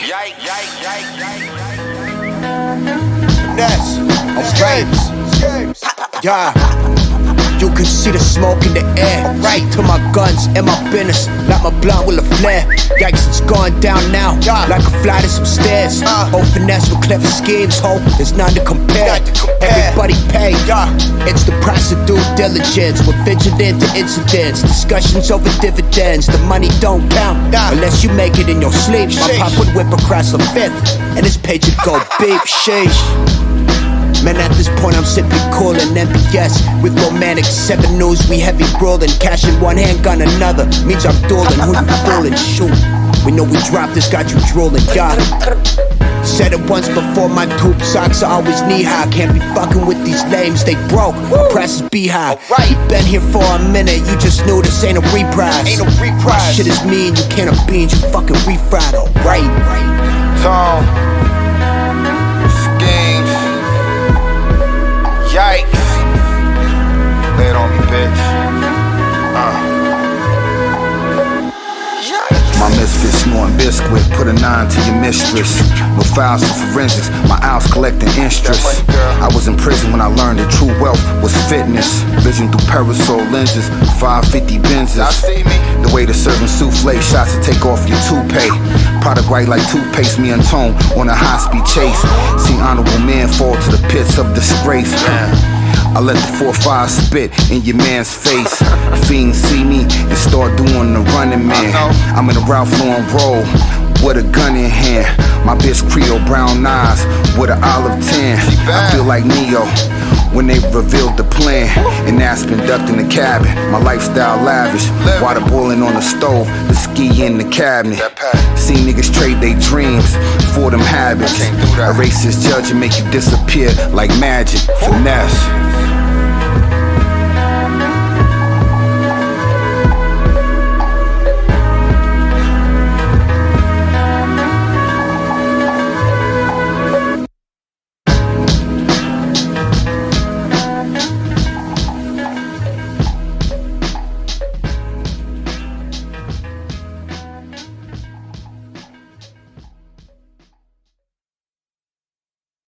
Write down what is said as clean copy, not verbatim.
Finess, Skemes, yeah. You can see the smoke in the air. Right to my guns and my business, like my blunt with a flare. Yikes, it's going down now, like a flight of some stairs. Oh, Finess with Klever Skemes, ho, there's none to compare. Everybody pay, it's the price of due diligence. We're vigilant to incidents, discussions over dividends. The money don't count unless you make it in your sleep. My pop would whip across the fifth, and his page would go beep, sheesh. Man, at this point I'm simply cool and MBS with romantic 7 news, we heavy rolling. Cash in one hand, gun another, means I'm dueling. Who you fooling? Shoot, we know we dropped this, got you drooling, yeah. Said it once before, my tube socks are always knee-high. Can't be fucking with these lames, they broke, my price is beehive. You been here for a minute, you just knew this ain't a reprise. My shit is mean, you can't have beans, you fucking refried, alright. Tall Schemes. Yikes. Lay it on me, bitch. My misfit snoring biscuit, put a 9 to your mistress. No files for forensics, my owls collecting interest. I was in prison when I learned that true wealth was fitness. Vision through parasol lenses, 550 Benzes. The way to serving souffle shots to take off your toupee. Product right like toothpaste, me and Tone on a high-speed chase. See honorable men fall to the pits of disgrace. I let the 4-5 spit in your man's face. Fiends see me and start doing the running man. I'm in a Ralph Lauren roll with a gun in hand. My bitch Creole brown eyes with an olive tan. I feel like Neo when they revealed the plan. And Aspen ducked in the cabin, my lifestyle lavish. Water boiling on the stove, the ski in the cabinet. See niggas trade their dreams for them habits. A racist judge and make you disappear like magic. Finess.